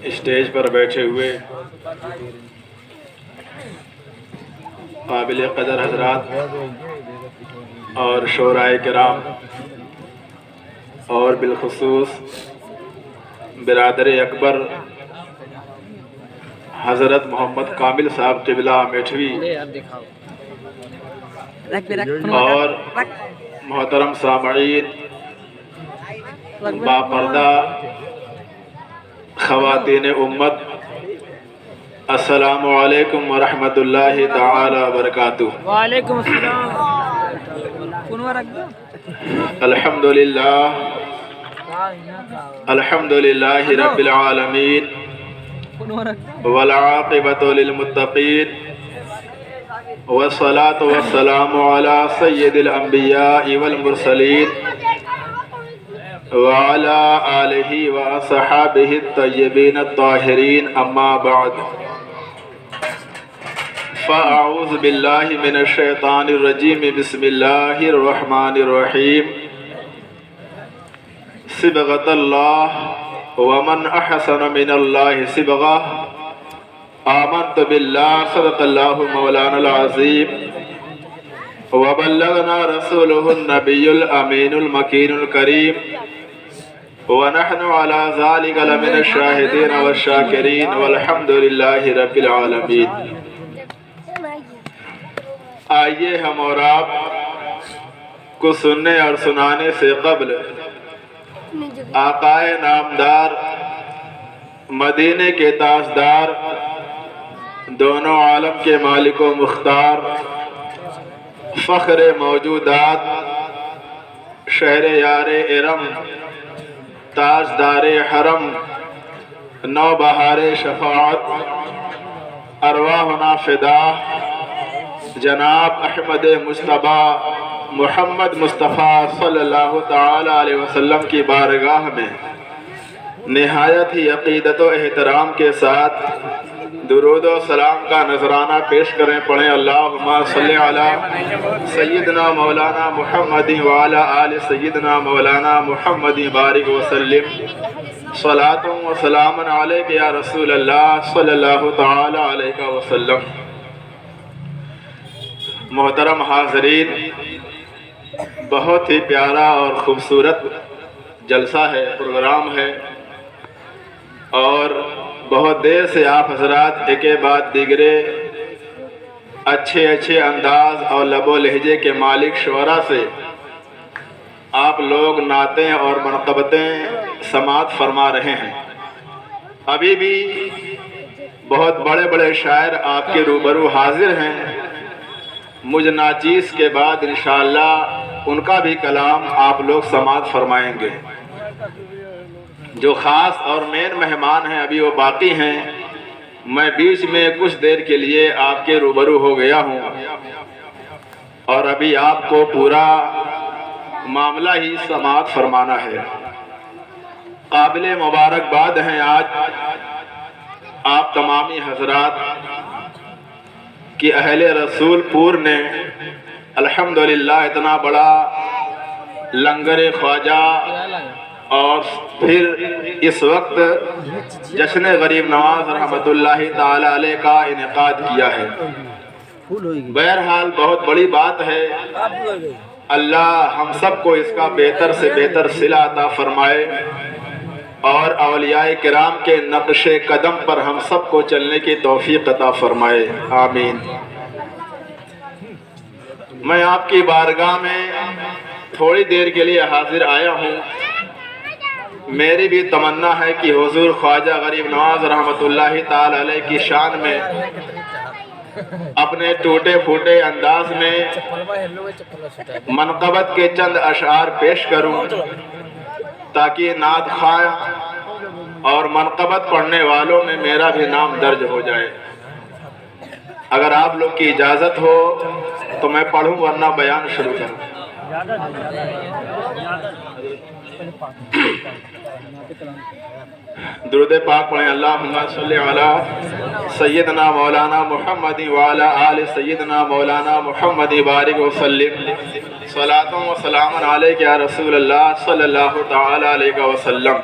Stage پر بیٹھے ہوئے قابل قدر حضرات اور شورائے کرام اور بالخصوص برادر اکبر حضرت محمد کامل صاحب قبلہ میٹھوی اور محترم سامعین، باپردہ خواتین امت، السلام علیکم ورحمۃ اللہ تعالی وبرکاتہ۔ وعلیکم السلام۔ الحمد للہ رب العالمین والعاقبۃ للمتقین والصلاة والسلام علی سید الانبیاء والمرسلین وعلى آلہ واصحابہ الطیبین الطاہرین، اما بعد فاعوذ باللہ من الشیطان الرجیم، بسم اللہ الرحمن الرحیم۔ صبغۃ اللہ ومن احسن من اللہ صبغہ، آمنت باللہ، صدق اللہ مولانا العظیم، وبلغنا رسولہ النبی الامین المکین الکریم، ونحن على ذلك لمن الشاہدین والشاکرین، والحمد للہ رب العالمین۔ آئیے ہم اور آپ کو سننے اور سنانے سے قبل آقائے نامدار، مدینے کے تاجدار، دونوں عالم کے مالک و مختار، فخر موجودات، شہر یار ارم، تاجدار حرم، نوبہار شفاعت، ارواحنا فدا، جناب احمد مصطفیٰ محمد مصطفیٰ صلی اللہ تعالی علیہ وسلم کی بارگاہ میں نہایت ہی عقیدت و احترام کے ساتھ درود و سلام کا نذرانہ پیش کریں۔ پڑھیں اللہم صلی علی سیدنا مولانا محمد وعلی آل سیدنا مولانا محمد بارک وسلم، صلاۃ و سلام علیک یا رسول اللہ صلی اللہ تعالی علیہ وسلم۔ محترم حاضرین، بہت ہی پیارا اور خوبصورت جلسہ ہے، پروگرام ہے، اور بہت دیر سے آپ حضرات ایک بعد دیگرے اچھے انداز اور لب و لہجے کے مالک شعراء سے آپ لوگ نعتیں اور منقبتیں سماعت فرما رہے ہیں۔ ابھی بھی بہت بڑے شاعر آپ کے روبرو حاضر ہیں، مجھ ناچیز کے بعد انشاءاللہ ان کا بھی کلام آپ لوگ سماعت فرمائیں گے۔ جو خاص اور مین مہمان ہیں ابھی وہ باقی ہیں، میں بیچ میں کچھ دیر کے لیے آپ کے روبرو ہو گیا ہوں، اور ابھی آپ کو پورا معاملہ ہی سماعت فرمانا ہے۔ قابل مبارکباد ہیں آج آپ تمامی حضرات کہ اہل رسول پور نے الحمدللہ اتنا بڑا لنگر خواجہ اور پھر اس وقت جشن غریب نواز رحمۃ اللہ تعالی علیہ کا انعقاد کیا ہے۔ بہرحال بہت بڑی بات ہے، اللہ ہم سب کو اس کا بہتر سے بہتر صلہ عطا فرمائے، اور اولیاء کرام کے نقش قدم پر ہم سب کو چلنے کی توفیق عطا فرمائے، آمین۔ میں آپ کی بارگاہ میں تھوڑی دیر کے لیے حاضر آیا ہوں۔ میری بھی تمنا ہے کہ حضور خواجہ غریب نواز رحمۃ اللہ تعالی علیہ کی شان میں اپنے ٹوٹے پھوٹے انداز میں منقبت کے چند اشعار پیش کروں، تاکہ نعت خواہ اور منقبت پڑھنے والوں میں میرا بھی نام درج ہو جائے۔ اگر آپ لوگ کی اجازت ہو تو میں پڑھوں، ورنہ بیان شروع کروں۔ درود پاک پڑھیں، اللہم صلی علی سیدنا مولانا محمد وعلی آل سیدنا مولانا محمد بارک وسلم، صلاۃ و سلام علیک یا رسول اللہ صلی اللہ تعالی علیہ وسلم۔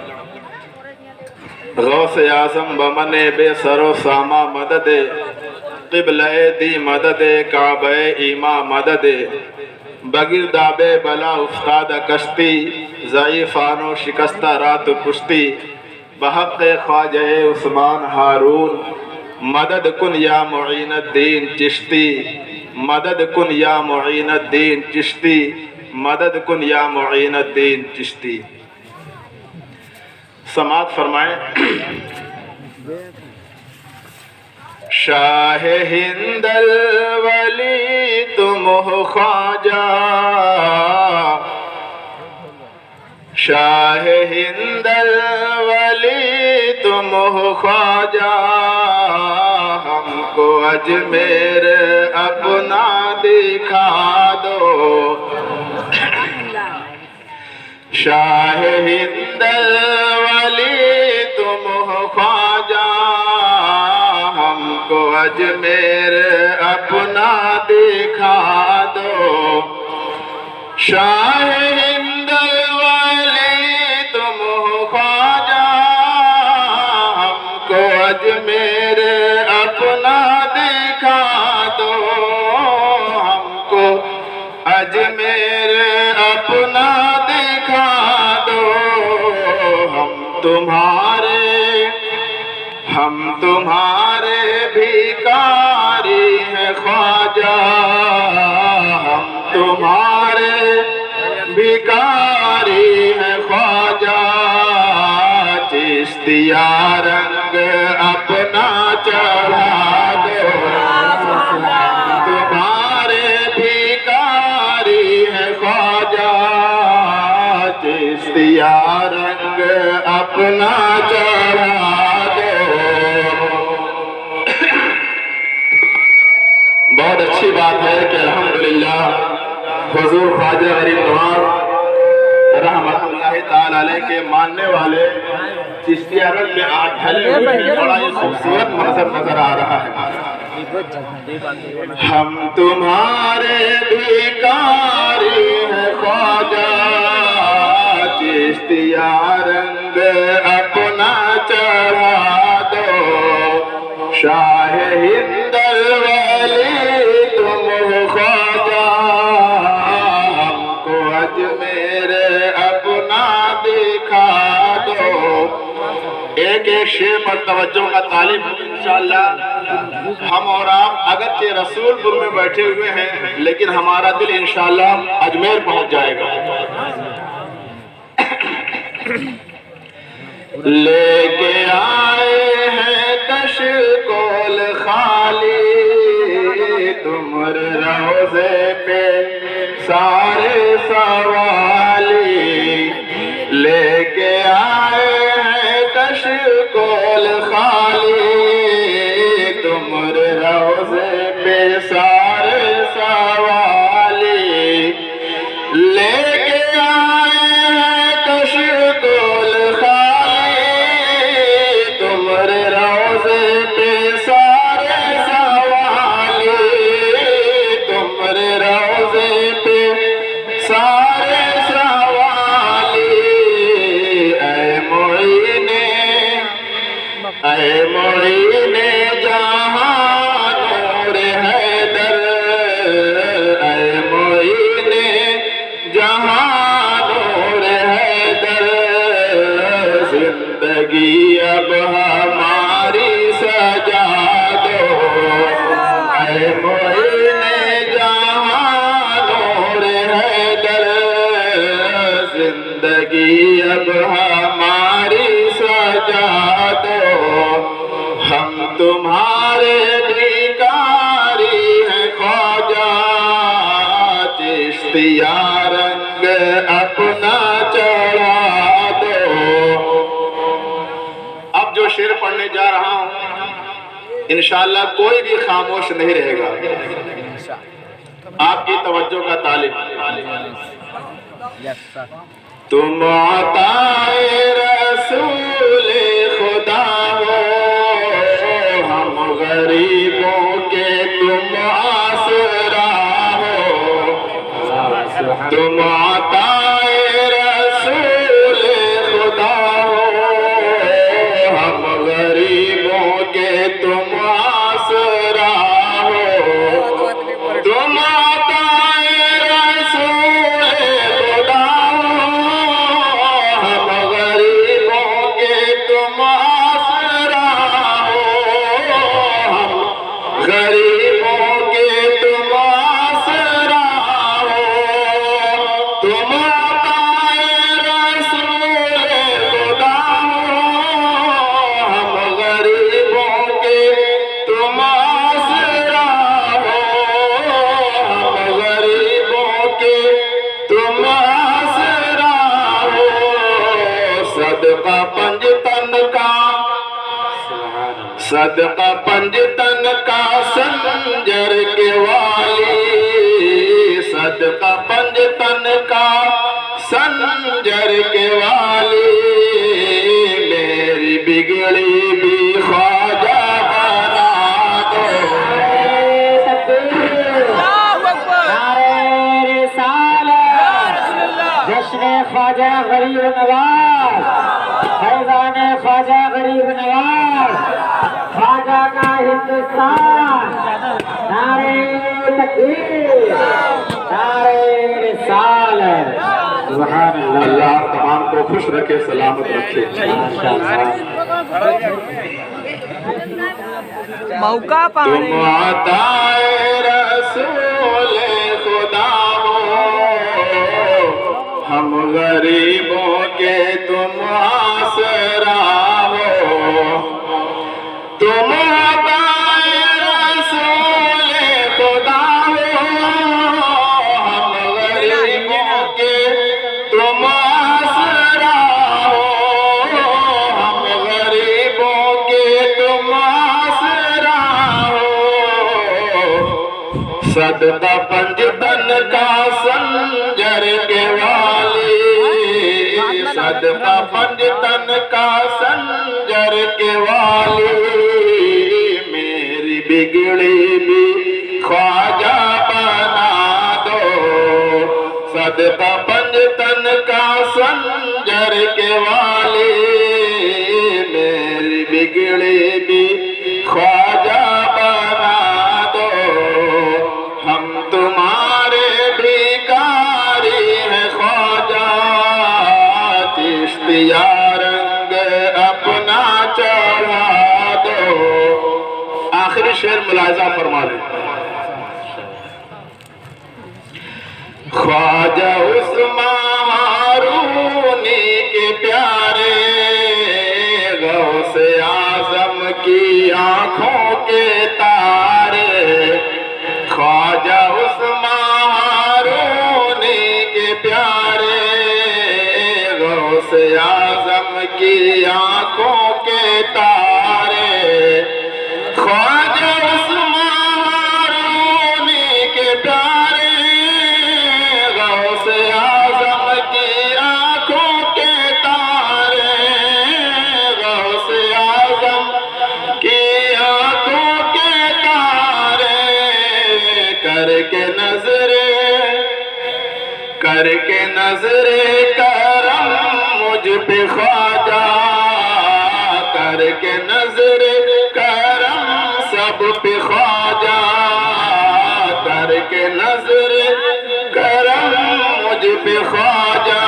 غوث اعظم بمن بے سر و ساما مدد قبلہ دی مدد کعبہ ایما مدد بگرداب بلا افتاد کشتی ضعیفان و شکستہ رات پشتی بحق خواجہ عثمان ہارون مدد کن یا معین الدین چشتی مدد کن یا معین الدین چشتی مدد کن یا معین الدین چشتی۔ سماعت فرمائیں۔ شاہ ہند الولی تم ہو خواجہ، شاہ ہند الولی تم ہو خواجہ، ہم کو اجمیر اپنا دکھا دو۔ شاہ ہند الولی تم ہو خواجہ، ہم کو اجمیر اپنا دکھا دو۔ شاہ ہند الولی تم ہو خواجہ، ہم کو اجمیر اپنا دکھا دو، ہم کو اجمیر اپنا دکھا دو۔ ہم تمہارے بھیکاری ہیں خواجہ، ہم تمہارے بھیکاری ہیں خواجہ، چشتیہ رنگ اپنا چڑھا دو۔ تمہارے بھیکاری ہیں خواجہ، چشتیہ رنگ اپنا چڑھا دو۔ بہت اچھی بات ہے کہ الحمدللہ حضور خواجہ غریب نواز رحمت اللہ تعالی علیہ کے ماننے والے چشتیہ رنگ میں آج ڈھلے ہوئے بڑا ہی خوبصورت منظر نظر آ رہا ہے۔ ہم تمہارے بھیکاری ہیں خواجہ، چشتیہ رنگ اپنا چڑھا دو۔ شاہ ہند الولی تم ہو خواجہ، ہم کو اجمیر اپنا دکھا دو۔ ایک ایک شعر پر توجہ کا طالب ہوں انشاءاللہ۔ ہم اور آپ اگرچہ رسول پور میں بیٹھے ہوئے ہیں لیکن ہمارا دل انشاءاللہ اجمیر پہنچ جائے گا۔ لے کے آئے ہیں کشکول خالی، تمہر روضے پہ سارے سوالی۔ لے کے آئے ہیں کشکول خالی، تمہر روضے پہ سارے سوالی۔ لے کے آئے ہیں کشکول خالی، تمہر روضے پہ سارے سوالی۔ تمہر روضے پہ سارے سوالی۔ اے معین جہاں نور حیدر، اے معین جہاں نور حیدر، زندگی اب ہماری سجا دو۔ اے معین جہاں نور حیدر، زندگی اب ہماری سجا دو۔ ہم تمہارے بھیکاری ہیں خواجہ، چشتیہ رنگ اپنا چڑھا دو۔ اب جو شعر پڑھنے جا رہا ہوں انشاءاللہ کوئی بھی خاموش نہیں رہے گا، آپ کی توجہ کا طالب۔ تم عطائے رسول خدا ہو، ہم غریبوں کے تم آسرا ہو۔ تم عطائے رسول خدا ہو، ہم صدقہ پنجتن کا سنجر کے والی، صدقہ پنجتن کا سنجر کے والی، میری بگڑی بھی خواجہ بنا دو۔ جشن خواجہ غریب نواز، فیضان خواجہ غریب نواز، خواجہ کا ہندوستان، نعرہ تکبیر، نعرہ رسالت۔ سبحان اللہ۔ اللہ تمام کو خوش رکھے، سلامت رکھے۔ موقع پا تم عطائے رسول خدا ہو، ہم غریبوں کے تم آسرا ہو۔ تم عطائے رسول خدا ہو، ہم غریبوں کے تم آسرا ہو، ہم غریبوں کے تم آسرا ہو۔ صدقہ پنجتن کا سنجر کے والی، صدقہ پنجتن کا سنجر کے والی، میری بگڑی بھی خواجہ بنا دو۔ صدقہ پنجتن کا سنجر کے والی، میری بگڑی بھی خواجہ بنا دو۔ ہم تمہارے بھیکاری ہیں خواجہ، چشتیہ رنگ اپنا چڑھا دو۔ آخری شعر ملاحظہ فرما لیں۔ خواجہ عثمان ہارونی کے پیارے، غوث اعظم کی آنکھوں کے تارے، خواجہ عثمان ہارونی کے پیارے، غوث اعظم کی آنکھوں کے تارے، خواجہ عثمان ہارونی کے پیارے، غوث اعظم کی آنکھوں کے تارے، غوث اعظم کی آنکھوں کے تارے، کر کے نظر کرم مجھ پہ خواجہ، کر کے نظر کرم سب پہ خواجہ، کر کے نظر کرم مجھ پہ خواجہ،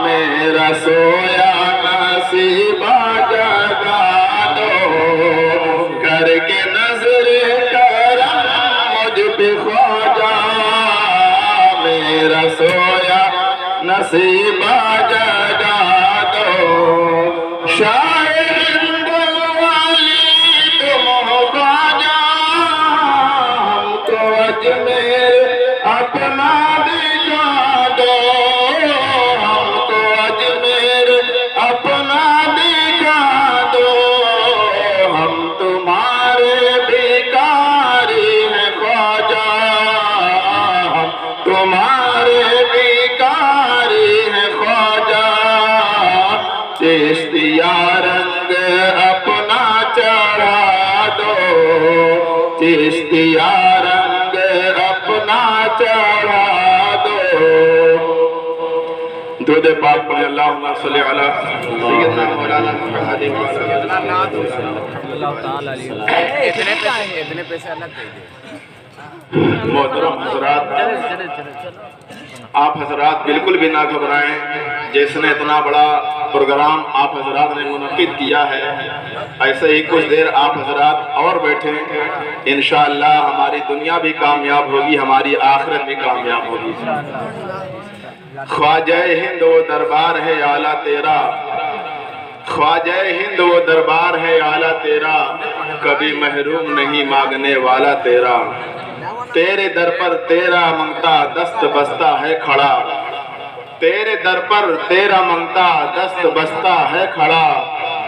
میرا سویا نصیبہ جگا دو۔ کر کے نظر کرم مجھ پہ خواجہ، میرا سویا نصیبہ جگا دو۔ شاعر والی تم ہو خواجہ، ہم کو اجمیر اپنا دکھا دو، ہم کو اجمیر اپنا دکھا دو۔ ہم تمہارے بھیکاری ہیں خواجہ، ہم تمہارے بھیکاری ہیں خواجہ، چشتیہ رنگ اپنا چڑھا دو، چشتیہ رنگ اپنا چڑھا دو۔ درود پاک پڑھیں، اللہم صلی علی سیدنا مولانا محمد اتنے پیسے الگ دے دیں۔ محترم حضرات، آپ حضرات بالکل بھی نہ گھبرائیں، جس نے اتنا بڑا پروگرام آپ حضرات نے منعقد کیا ہے، ایسے ہی کچھ دیر آپ حضرات اور بیٹھیں، انشاءاللہ ہماری دنیا بھی کامیاب ہوگی، ہماری آخرت بھی کامیاب ہوگی۔ خواجہ ہند وہ دربار ہے اعلیٰ تیرا، خواجہ ہند وہ دربار ہے اعلیٰ تیرا، کبھی محروم نہیں مانگنے والا تیرا، تیرے در پر تیرا منگتا دست بستہ ہے کھڑا، تیرے در پر تیرا منگتا دست بستہ ہے کھڑا،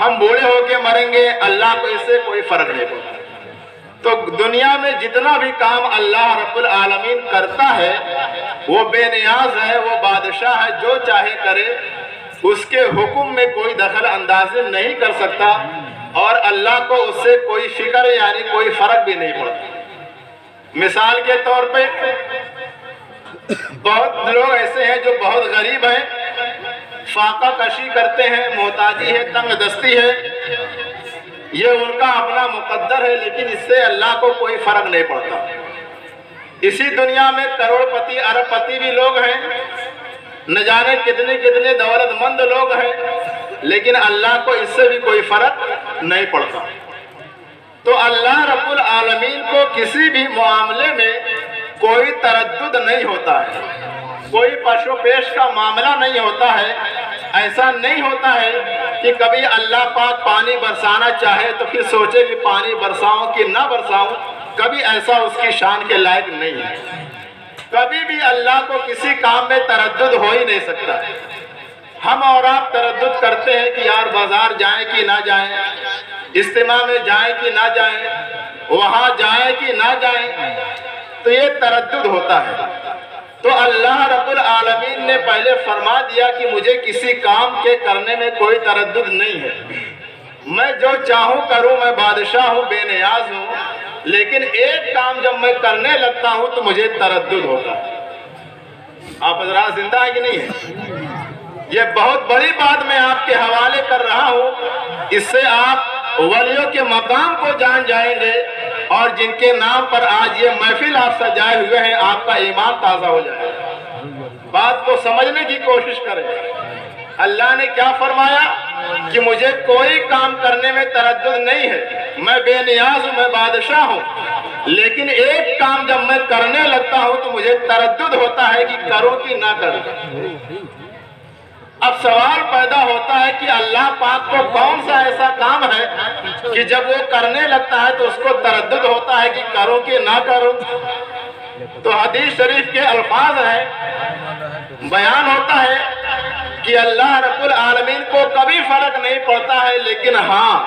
ہم بوڑھے ہو کے مریں گے، اللہ کو اس سے کوئی فرق نہیں پڑتا۔ تو دنیا میں جتنا بھی کام اللہ رب العالمین کرتا ہے وہ بے نیاز ہے، وہ بادشاہ ہے، جو چاہے کرے، اس کے حکم میں کوئی دخل اندازی نہیں کر سکتا، اور اللہ کو اس سے کوئی فکر یعنی کوئی فرق بھی نہیں پڑتا۔ مثال کے طور پہ بہت لوگ ایسے ہیں جو بہت غریب ہیں، فاقہ کشی کرتے ہیں، محتاجی ہے، تنگ دستی ہے، یہ ان کا اپنا مقدر ہے، لیکن اس سے اللہ کو کوئی فرق نہیں پڑتا۔ اسی دنیا میں کروڑ پتی ارب پتی بھی لوگ ہیں، نہ جانے کتنے کتنے دولت مند لوگ ہیں، لیکن اللہ کو اس سے بھی کوئی فرق نہیں پڑتا۔ تو اللہ رب العالمین کو کسی بھی معاملے میں کوئی تردد نہیں ہوتا ہے، کوئی پش و پیش کا معاملہ نہیں ہوتا ہے۔ ایسا نہیں ہوتا ہے کہ کبھی اللہ پاک پانی برسانا چاہے تو پھر سوچے کہ پانی برساؤں کہ نہ برساؤں، کبھی ایسا اس کی شان کے لائق نہیں ہے۔ کبھی بھی اللہ کو کسی کام میں تردد ہو ہی نہیں سکتا۔ ہم اور آپ تردد کرتے ہیں کہ یار بازار جائیں کہ نہ جائیں، اجتماع میں جائیں کہ نہ جائیں، وہاں جائیں کہ نہ جائیں، تو یہ تردد ہوتا ہے۔ تو اللہ رب العالمین نے پہلے فرما دیا کہ مجھے کسی کام کے کرنے میں کوئی تردد نہیں ہے، میں جو چاہوں کروں، میں بادشاہ ہوں، بے نیاز ہوں، لیکن ایک کام جب میں کرنے لگتا ہوں تو مجھے تردد ہوتا ہے۔ آپ حضرات زندہ ہیں کہ نہیں ہیں؟ یہ بہت بڑی بات میں آپ کے حوالے کر رہا ہوں، اس سے آپ ولیوں کے مقام کو جان جائیں گے، اور جن کے نام پر آج یہ محفل آپ سجائے ہوئے ہیں، آپ کا ایمان تازہ ہو جائے گا۔ بات کو سمجھنے کی کوشش کریں۔ اللہ نے کیا فرمایا کہ مجھے کوئی کام کرنے میں تردد نہیں ہے، میں بے نیاز ہوں، میں بادشاہ ہوں، لیکن ایک کام جب میں کرنے لگتا ہوں تو مجھے تردد ہوتا ہے کہ کروں کہ نہ کروں۔ اب سوال پیدا ہوتا ہے کہ اللہ پاک کو کون سا ایسا کام ہے کہ جب وہ کرنے لگتا ہے تو اس کو تردد ہوتا ہے کہ کروں کہ نہ کروں؟ تو حدیث شریف کے الفاظ ہیں، بیان ہوتا ہے کہ اللہ رب العالمین کو کبھی فرق نہیں پڑتا ہے، لیکن ہاں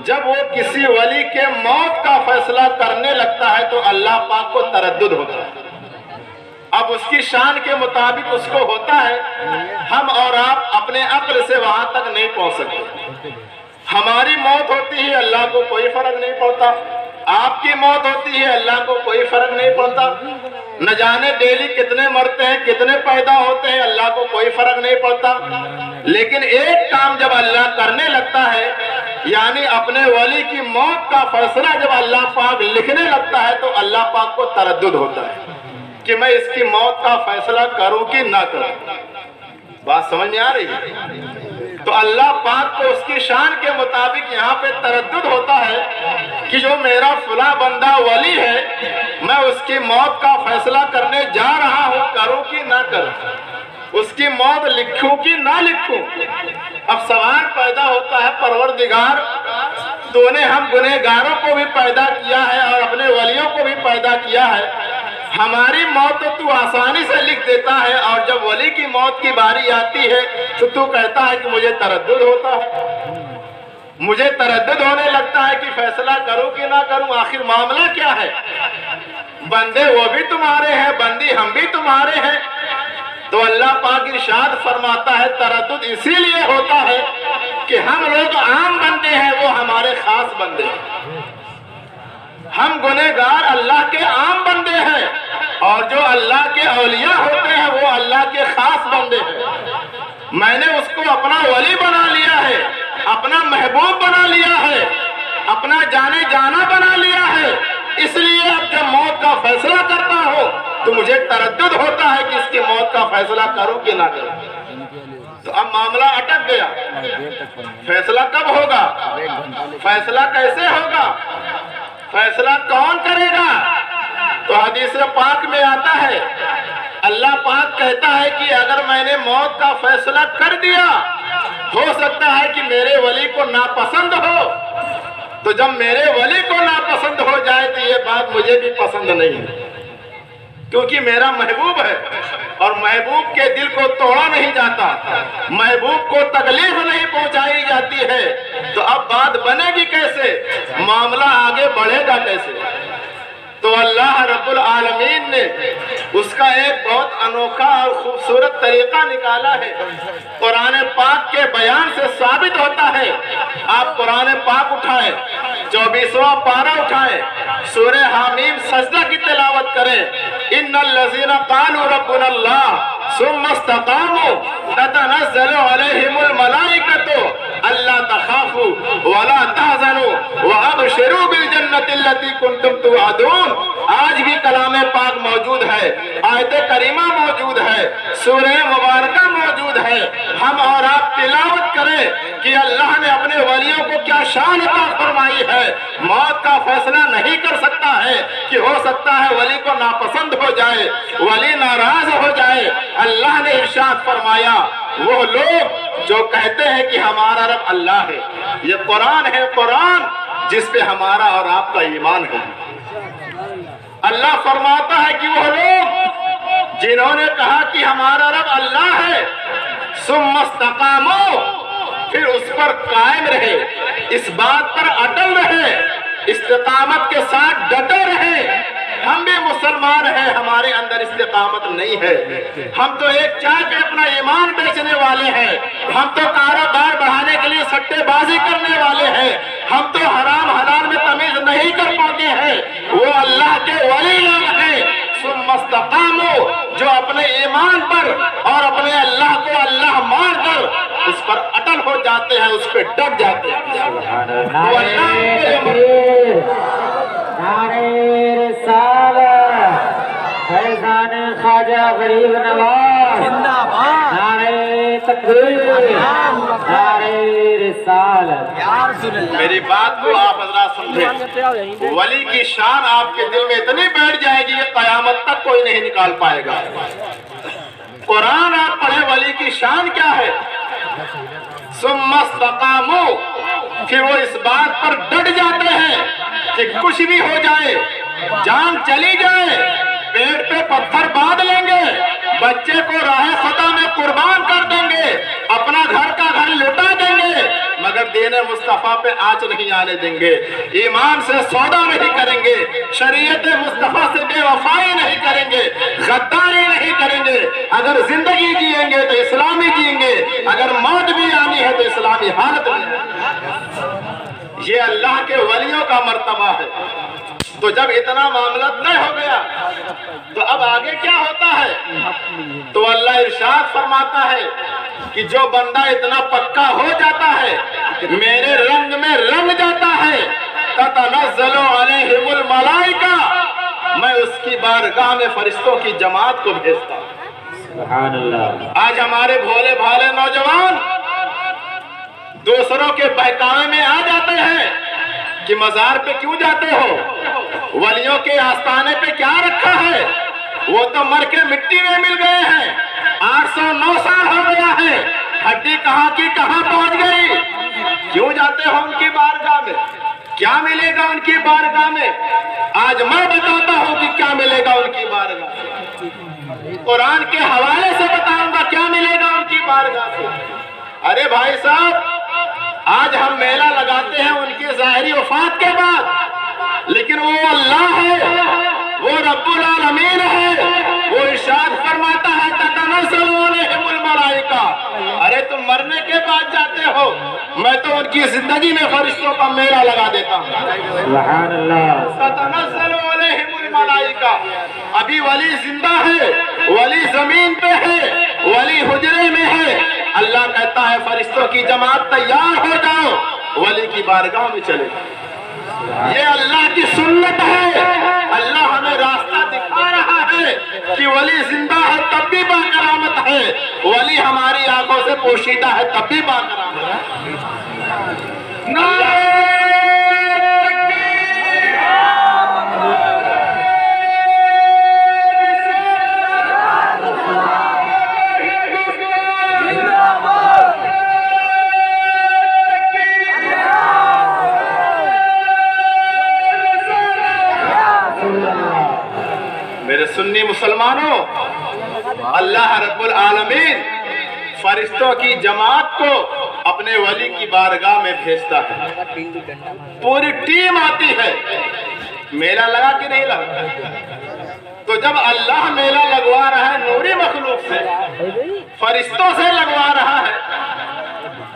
جب وہ کسی ولی کے موت کا فیصلہ کرنے لگتا ہے تو اللہ پاک کو تردد ہوتا ہے۔ اب اس کی شان کے مطابق اس کو ہوتا ہے، ہم اور آپ اپنے عقل سے وہاں تک نہیں پہنچ سکتے۔ ہماری موت ہوتی ہے، اللہ کو کوئی فرق نہیں پڑتا، آپ کی موت ہوتی ہے، اللہ کو کوئی فرق نہیں پڑتا، نہ جانے ڈیلی کتنے مرتے ہیں، کتنے پیدا ہوتے ہیں، اللہ کو کوئی فرق نہیں پڑتا، لیکن ایک کام جب اللہ کرنے لگتا ہے، یعنی اپنے ولی کی موت کا فیصلہ جب اللہ پاک لکھنے لگتا ہے تو اللہ پاک کو تردد ہوتا ہے کہ میں اس کی موت کا فیصلہ کروں کہ نہ کروں۔ بات سمجھ میں آ رہی ہے؟ تو اللہ پاک کو اس کی شان کے مطابق یہاں پہ تردد ہوتا ہے کہ جو میرا فلاں بندہ ولی ہے، میں اس کی موت کا فیصلہ کرنے جا رہا ہوں، کروں کہ نہ کروں، اس کی موت لکھوں کہ نہ لکھوں۔ اب سوال پیدا ہوتا ہے، پروردگار تو نے ہم گنہگاروں کو بھی پیدا کیا ہے اور اپنے ولیوں کو بھی پیدا کیا ہے، ہماری موت تو آسانی سے لکھ دیتا ہے، اور جب ولی کی موت کی باری آتی ہے تو کہتا ہے کہ مجھے تردد ہوتا ہے، مجھے تردد ہونے لگتا ہے کہ فیصلہ کروں کہ نہ کروں۔ آخر معاملہ کیا ہے؟ بندے وہ بھی تمہارے ہیں، بندی ہم بھی تمہارے ہیں۔ تو اللہ پاک ارشاد فرماتا ہے تردد اسی لیے ہوتا ہے کہ ہم لوگ عام بندے ہیں، وہ ہمارے خاص بندے ہیں۔ ہم گنہگار اللہ کے عام بندے ہیں، اور جو اللہ کے اولیاء ہوتے ہیں وہ اللہ کے خاص بندے ہیں۔ میں نے اس کو اپنا ولی بنا لیا ہے، اپنا محبوب بنا لیا ہے، اپنا جانے جانا بنا لیا ہے، اس لیے اب جب موت کا فیصلہ کرتا ہو تو مجھے تردد ہوتا ہے کہ اس کی موت کا فیصلہ کروں کہ نہ کروں۔ تو اب معاملہ اٹک گیا، فیصلہ کب ہوگا؟ فیصلہ کیسے ہوگا؟ فیصلہ کون کرے گا؟ تو حدیث پاک میں آتا ہے، اللہ پاک کہتا ہے کہ اگر میں نے موت کا فیصلہ کر دیا، ہو سکتا ہے کہ میرے ولی کو ناپسند ہو، تو جب میرے ولی کو ناپسند ہو جائے تو یہ بات مجھے بھی پسند نہیں ہے، کیونکہ میرا محبوب ہے۔ اور محبوب کے دل کو توڑا نہیں جاتا، محبوب کو تکلیف نہیں پہنچائی جاتی ہے، تو اب بات بنے گی کیسے؟ معاملہ آگے بڑھے گا کیسے؟ تو اللہ رب العالمین نے اس کا ایک بہت انوکھا اور خوبصورت طریقہ نکالا ہے۔ قرآن پاک کے بیان سے ثابت ہوتا ہے۔ آپ قرآن پاک اٹھائیں، 24واں پارہ اٹھائیں، سورہ حامیم سجدہ کی تلاوت کریں۔ ان الذین قالوا ربنا اللہ ثم استقاموا تتنزل علیہم الملائکۃ الا تخافوا ولا تحزنوا وابشروا بالجنۃ التي کنتم توعدون۔ آج بھی کلام پاک موجود ہے، آیت کریمہ موجود ہے، سورہ مبارکہ موجود ہے۔ ہم اور آپ تلاوت کریں کہ اللہ نے اپنے ولیوں کو کیا شان عطا فرمائی ہے۔ موت کا فیصلہ نہیں کر سکتا ہے کہ ہو سکتا ہے ولی کو ناپسند ہو جائے، ولی ناراض ہو جائے۔ اللہ نے ارشاد فرمایا وہ لوگ جو کہتے ہیں کہ ہمارا رب اللہ ہے، یہ قرآن ہے، قرآن جس پہ ہمارا اور آپ کا ایمان ہے۔ اللہ فرماتا ہے کہ وہ لوگ جنہوں نے کہا کہ ہمارا رب اللہ ہے، ثم استقاموا، پھر اس پر قائم رہے، اس بات پر اٹل رہے، استقامت کے ساتھ ڈٹے رہے۔ ہم بھی مسلمان ہیں، ہمارے اندر استقامت نہیں ہے، ہم تو ایک چائے پہ اپنا ایمان بیچنے والے ہیں، ہم تو کاروبار بڑھانے کے لیے سٹے بازی کرنے والے ہیں، ہم تو حرام حلال میں تمیز نہیں کر پاتے ہیں۔ وہ اللہ کے ولی لوگ ہیں ثم استقاموا، جو اپنے ایمان پر اور اپنے اللہ کو اللہ مان کر اس پر اٹل ہو جاتے ہیں، اس پہ ڈٹ جاتے ہیں۔ وہ اللہ نعرہ رسالت فیضان خواجہ غریب نواز، نعرہ تکبیر، نعرہ رسالت۔ میری بات کو آپ حضرات سمجھیں، ولی کی شان آپ کے دل میں اتنی بیٹھ جائے گی کہ قیامت تک کوئی نہیں نکال پائے گا۔ قرآن آپ پڑھیں، ولی کی شان کیا ہے؟ ثم استقاموا، پھر وہ اس بات پر ڈٹ جاتے ہیں کہ کچھ بھی ہو جائے، جان چلی جائے، پیٹ پہ پتھر باندھ لیں گے، بچے کو راہ خدا میں قربان کر دیں گے، اپنا گھر کا گھر لٹا دیں گے، مگر دین مصطفیٰ پہ آنچ نہیں آنے دیں گے، ایمان سے سودا نہیں کریں گے، شریعت مصطفیٰ سے بے وفائی نہیں کریں گے، غداری نہیں کریں گے۔ اگر زندگی جئیں گے تو اسلامی جئیں گے، اگر موت بھی آنی ہے تو اسلامی حالت میں۔ یہ اللہ کے ولیوں کا مرتبہ ہے۔ تو جب اتنا معاملہ طے ہو گیا تو اب آگے کیا ہوتا ہے؟ تو اللہ ارشاد فرماتا ہے کہ جو بندہ اتنا پکا ہو جاتا ہے، میرے رنگ میں رنگ جاتا ہے، تتنزل علیہم الملائکہ، میں اس کی بارگاہ میں فرشتوں کی جماعت کو بھیجتا ہوں۔ سبحان اللہ۔ آج ہمارے بھولے بھالے نوجوان دوسروں کے بہکاوے میں آ جاتے ہیں کہ مزار پہ کیوں جاتے ہو، ولیوں کے آستانے پہ کیا رکھا ہے، وہ تو مر کے مٹی میں مل گئے ہیں، 809 سال ہو گیا ہے، ہڈی کہاں کی کہاں پہنچ گئی، کیوں جاتے ہو ان کی بارگاہ میں؟ کیا ملے گا ان کی بارگاہ میں؟ آج میں بتاتا ہوں کہ کیا ملے گا ان کی بارگاہ سے، قرآن کے حوالے سے بتاؤں گا کیا ملے گا ان کی بارگاہ سے۔ ارے بھائی صاحب، آج ہم میلہ لگاتے ہیں ان کی ظاہری وفات کے بعد، لیکن وہ اللہ ہے، وہ رب العالمین ہے، وہ ارشاد فرماتا ہے تتنزل علیہم الملائکہ۔ ارے تم مرنے کے بعد جاتے ہو، میں تو ان کی زندگی میں فرشتوں کا میلہ لگا دیتا ہوں۔ سبحان اللہ۔ تتنزل علیہم الملائکہ، ابھی ولی زندہ ہے، ولی زمین پہ ہے، ولی حجرے میں ہے، اللہ کہتا ہے فرشتوں کی جماعت تیار ہو جاؤ، ولی کی بارگاہ میں چلے۔ یہ اللہ کی سنت ہے، اللہ ہمیں راستہ دکھا رہا ہے کہ ولی زندہ ہے تب بھی باکرامت ہے، ولی ہماری آنکھوں سے پوشیدہ ہے تب بھی باکرامت ہے۔ نعرہ میرے سنی مسلمانوں، اللہ رب العالمین فرشتوں کی جماعت کو اپنے ولی کی بارگاہ میں بھیجتا ہے، پوری ٹیم آتی ہے۔ میلہ لگا کہ نہیں لگا؟ تو جب اللہ میلہ لگوا رہا ہے نوری مخلوق سے، فرشتوں سے لگوا رہا ہے،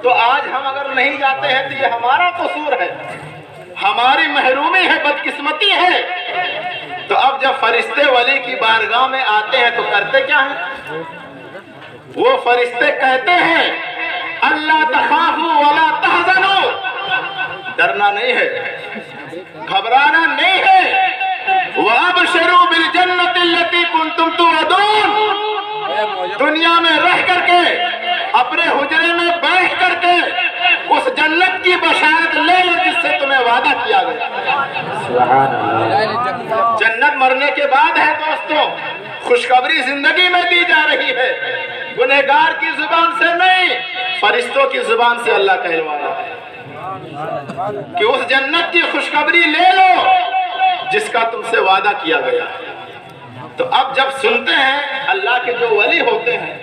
تو آج ہم اگر نہیں جاتے ہیں تو یہ ہمارا قصور ہے، ہماری محرومی ہے، بدقسمتی ہے۔ تو اب جب فرشتے ولی کی بارگاہ میں آتے ہیں تو کرتے کیا ہیں؟ وہ فرشتے کہتے ہیں اللہ تخافوا ولا تحزنوا، ڈرنا نہیں ہے، گھبرانا نہیں ہے، وابشروا بالجنۃ التي كنتم توعدون، دنیا میں رہ کر کے اپنے حجرے میں بیٹھ کر کے اس جنت کی بشارت لے لو جس سے تمہیں وعدہ کیا گیا۔ سبحان اللہ۔ جنت مرنے کے بعد ہے دوستو، خوشخبری زندگی میں دی جا رہی ہے، گنہگار کی زبان سے نہیں، فرشتوں کی زبان سے اللہ کہلوا رہا ہے کہ اس جنت کی خوشخبری لے لو جس کا تم سے وعدہ کیا گیا۔ تو اب جب سنتے ہیں اللہ کے جو ولی ہوتے ہیں،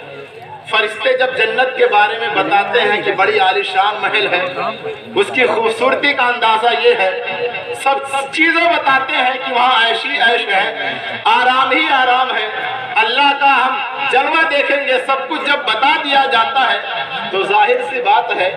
فرشتے جب جنت کے بارے میں بتاتے ہیں کہ بڑی عالیشان محل ہے، اس کی خوبصورتی کا اندازہ یہ ہے، سب چیزیں بتاتے ہیں کہ وہاں عیشی عیش ہے، آرام ہی آرام ہے، اللہ کا ہم جلوہ دیکھیں گے، سب کچھ جب بتا دیا جاتا ہے تو ظاہر سی بات ہے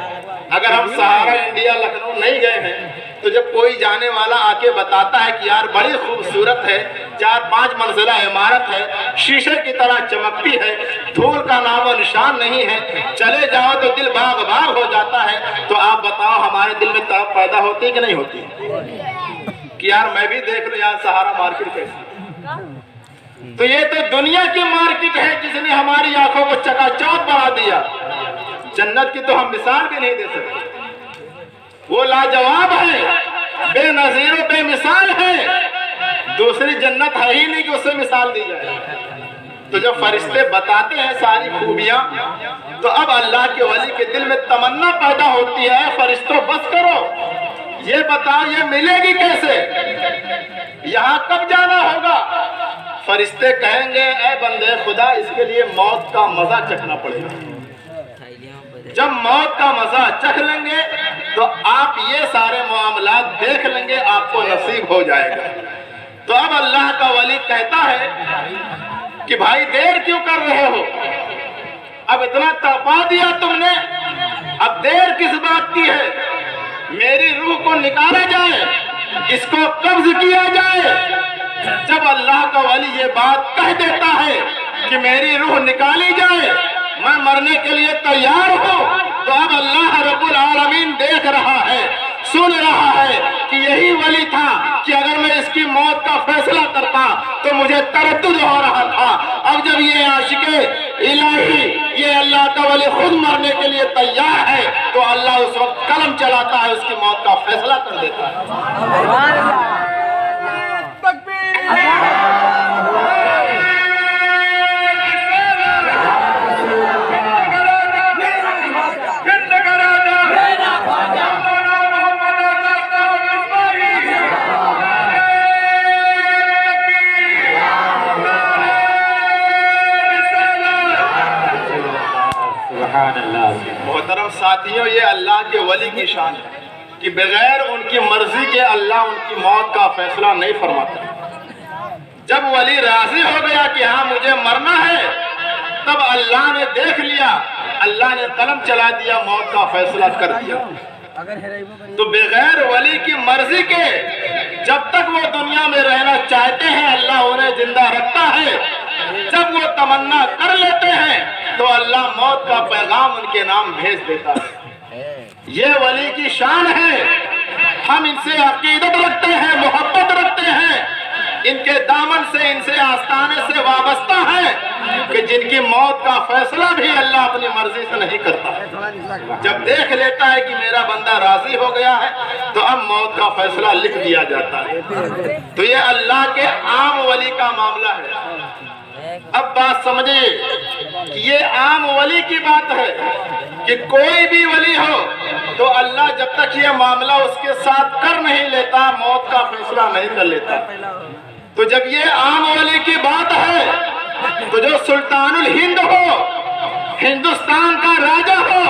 اگر ہم سہارا انڈیا لکھنؤ نہیں گئے ہیں تو جب کوئی جانے والا آ کے بتاتا ہے کہ یار بڑی خوبصورت ہے، 4-5 منزلہ عمارت ہے، شیشے کی طرح چمکتی ہے، دھول کا نام و نشان نہیں ہے، چلے جاؤ تو دل باغ باغ ہو جاتا ہے، تو آپ بتاؤ ہمارے دل میں طرف پیدا ہوتی ہے کہ نہیں ہوتی کہ یار میں بھی دیکھ لوں یار سہارا مارکیٹ کیسی۔ تو یہ تو دنیا کی مارکیٹ ہے جس نے ہماری آنکھوں کو چکا چوند بنا دیا، جنت کی تو ہم مثال بھی نہیں دے سکتے، وہ لاجواب ہے، بے نظیر و بے مثال ہے، دوسری جنت ہے ہی نہیں کہ اس سے مثال دی جائے۔ تو جب فرشتے بتاتے ہیں ساری خوبیاں تو اب اللہ کے ولی کے دل میں تمنا پیدا ہوتی ہے، فرشتوں بس کرو، یہ بتاؤ یہ ملے گی کیسے، یہاں کب جانا ہوگا؟ فرشتے کہیں گے اے بندے خدا اس کے لیے موت کا مزہ چکھنا پڑے گا، جب موت کا مزہ چکھ لیں گے تو آپ یہ سارے معاملات دیکھ لیں گے، آپ کو نصیب ہو جائے گا۔ تو اب اللہ کا ولی کہتا ہے کہ بھائی دیر کیوں کر رہے ہو، اب اتنا تڑپا دیا تم نے، اب دیر کس بات کی ہے، میری روح کو نکالا جائے، اس کو قبض کیا جائے۔ جب اللہ کا ولی یہ بات کہہ دیتا ہے کہ میری روح نکالی جائے، میں مرنے کے لیے تیار ہوں، تو اب اللہ رب العالمین دیکھ رہا ہے، سن رہا ہے کہ یہی ولی تھا کہ اگر میں اس کی موت کا فیصلہ کرتا تو مجھے تردد ہو رہا تھا، اب جب یہ عاشق الہی یہ اللہ کا ولی خود مرنے کے لیے تیار ہے تو اللہ اس وقت قلم چلاتا ہے، اس کی موت کا فیصلہ کر دیتا ہے۔ محترم ساتھیوں، یہ اللہ کے ولی کی شان ہے کہ بغیر ان کی مرضی کے اللہ ان کی موت کا فیصلہ نہیں فرماتا۔ جب ولی راضی ہو گیا کہ ہاں مجھے مرنا ہے، تب اللہ نے دیکھ لیا، اللہ نے قلم چلا دیا، موت کا فیصلہ کر دیا۔ تو بغیر ولی کی مرضی کے جب تک وہ دنیا میں رہنا چاہتے ہیں اللہ انہیں زندہ رکھتا ہے، جب وہ تمنا کر لیتے ہیں تو اللہ موت کا پیغام ان کے نام بھیج دیتا ہے۔ یہ ولی کی شان ہے، ہم ان سے عقیدت رکھتے ہیں، محبت رکھتے ہیں، ان کے دامن سے ان سے آستانے سے وابستہ ہیں کہ جن کی موت کا فیصلہ بھی اللہ اپنی مرضی سے نہیں کرتا۔ جب دیکھ لیتا ہے کہ میرا بندہ راضی ہو گیا ہے تو اب موت کا فیصلہ لکھ دیا جاتا ہے۔ تو یہ اللہ کے عام ولی کا معاملہ ہے۔ اب بات سمجھیں کہ یہ عام ولی کی بات ہے کہ کوئی بھی ولی ہو تو اللہ جب تک یہ معاملہ اس کے ساتھ کر نہیں لیتا موت کا فیصلہ نہیں کر لیتا۔ تو جب یہ عام ولی کی بات ہے تو جو سلطان الہند ہو، ہندوستان کا راجہ ہو،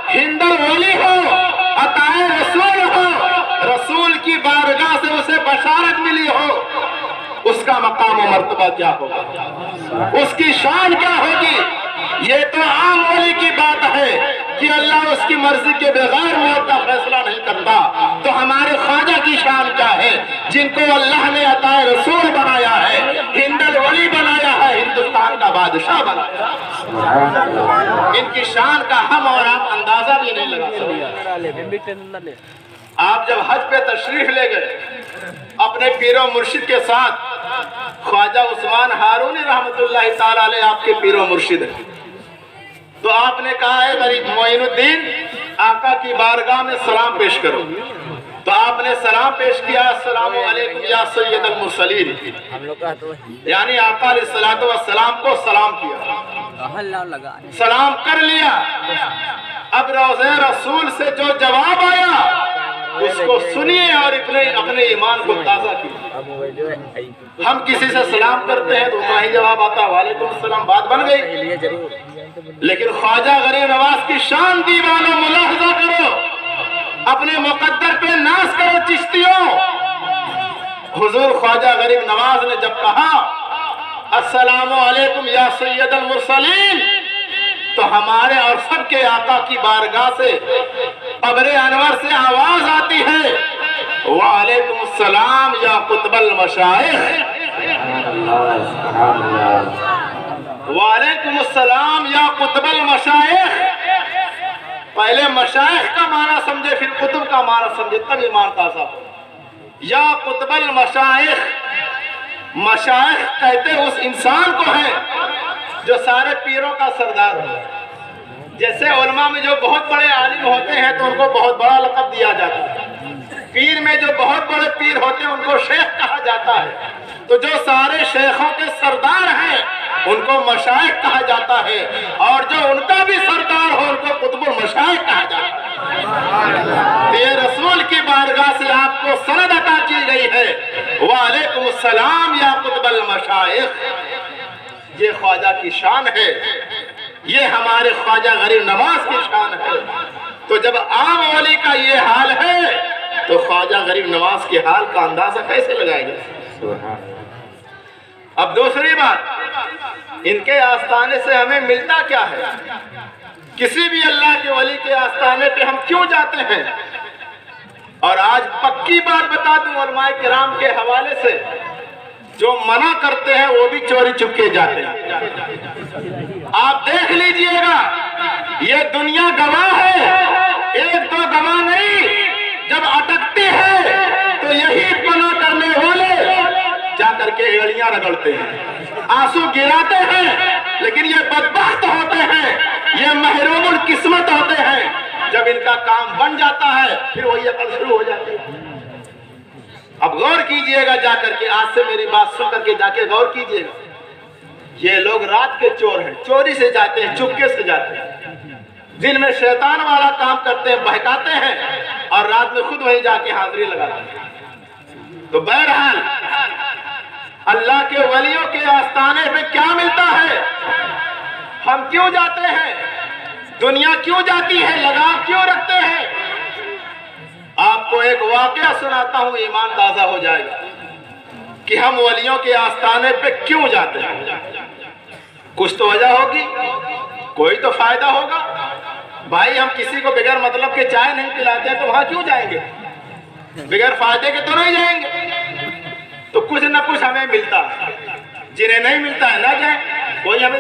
ہند ولی ہو، عطائے رسول ہو، رسول کی بارگاہ سے اسے بشارت ملی ہو، اس کا مقام و مرتبہ کیا ہوگا، اس کی شان کیا ہوگی؟ یہ تو عام ولی کی بات ہے کہ اللہ اس کی مرضی کے بغیر موت کا فیصلہ نہیں کرتا، تو ہمارے خواجہ کی شان کیا ہے جن کو اللہ نے عطائے رسول بنایا ہے، ہند الولی بنایا ہے، ہندوستان کا بادشاہ بنایا ہے۔ ان کی شان کا ہم اور آپ اندازہ بھی نہیں لگا سکتے۔ آپ جب حج پہ تشریف لے گئے اپنے پیر و مرشد کے ساتھ، خواجہ عثمان ہارونی رحمت اللہ تعالی علیہ آپ کے پیر و مرشد ہیں، تو آپ نے کہا ہے غریب معین الدین آقا کی بارگاہ میں سلام پیش کرو، تو آپ نے سلام پیش کیا، السلام علیکم یا سید المرسلین، یعنی آقا علیہ السلام کو سلام کیا، سلام کر لیا۔ اب روضہ رسول سے جو جواب آیا اس کو سنیے اور اپنے ایمان کو تازہ کیجیے۔ ہم کسی سے سلام کرتے ہیں تو اتنا ہی جواب آتا ہے وعلیکم السلام، بات بن گئی۔ لیکن خواجہ غریب نواز کی شان دیوانوں ملاحظہ کرو، اپنے مقدر پہ ناز کرو چشتیوں۔ حضور خواجہ غریب نواز نے جب کہا السلام علیکم یا سید المرسلین، تو ہمارے اور سب کے آقا کی بارگاہ سے قبر انور سے آواز آتی ہے وعلیکم السلام یا قطب المشائخ، وعلیکم السلام یا قطب المشائخ۔ پہلے مشائخ کا معنی سمجھے پھر قطب کا معنی سمجھے تب ایمان تازہ ہو۔ یا قطب المشائخ، مشائخ کہتے اس انسان کو ہے جو سارے پیروں کا سردار ہو۔ جیسے علماء میں جو بہت بڑے عالم ہوتے ہیں تو ان کو بہت بڑا لقب دیا جاتا ہے، پیر میں جو بہت بڑے پیر ہوتے ہیں ان کو شیخ کہا جاتا ہے، تو جو سارے شیخوں کے سردار ہیں ان کو مشائخ کہا جاتا ہے، اور جو ان کا بھی سردار ہو ان کو قطب المشائخ کہا جاتا ہے۔ یہ رسول کی بارگاہ سے آپ کو سند عطا کی گئی ہے وعلیکم السلام یا قطب المشائخ۔ یہ خواجہ کی شان ہے، یہ ہمارے خواجہ غریب نواز کی شان ہے۔ تو جب عام ولی کا یہ حال ہے تو خواجہ غریب نواز کے حال کا اندازہ کیسے لگائے گا؟ اب دوسری بات، ان کے آستانے سے ہمیں ملتا کیا ہے؟ کسی بھی اللہ کے ولی کے آستانے پہ ہم کیوں جاتے ہیں؟ اور آج پکی بات بتا دوں علماء کرام کے حوالے سے، جو منع کرتے ہیں وہ بھی چوری چپکے جاتے ہیں۔ آپ دیکھ لیجئے گا، یہ دنیا گواہ ہے، ایک دو گواہ نہیں، جب اٹکتے ہیں تو یہی پناہ کرنے والے جا کر کے ایڑیاں رگڑتے ہیں، آنسو گراتے ہیں، لیکن یہ بدبخت ہوتے ہیں، یہ محروم القسمت ہوتے ہیں۔ جب ان کا کام بن جاتا ہے پھر وہی عقل شروع ہو جاتی ہے۔ اب غور کیجئے گا، جا کر کے آج سے میری بات سن کر کے جا کے غور کیجئے گا، یہ لوگ رات کے چور ہیں، چوری سے جاتے ہیں، چپکے سے جاتے ہیں، دن میں شیطان والا کام کرتے ہیں، بہکاتے ہیں، اور رات میں خود وہیں جا کے حاضری لگاتے ہیں۔ تو بہرحال اللہ کے ولیوں کے آستانے پہ کیا ملتا ہے؟ ہم کیوں جاتے ہیں؟ دنیا کیوں جاتی ہے؟ لگاؤ کیوں رکھتے ہیں؟ آپ کو ایک واقعہ سناتا ہوں، ایمان تازہ ہو جائے گا کہ ہم ولیوں کے آستانے پہ کیوں جاتے ہیں۔ کچھ تو وجہ ہوگی، کوئی تو فائدہ ہوگا۔ بھائی ہم کسی کو بغیر مطلب کے چائے نہیں پلاتے ہیں تو وہاں کیوں جائیں گے؟ بغیر فائدے کے تو نہیں جائیں گے۔ تو کچھ نہ کچھ ہمیں ملتا ہے، جنہیں نہیں ملتا ہے نہ جائیں، کوئی ہمیں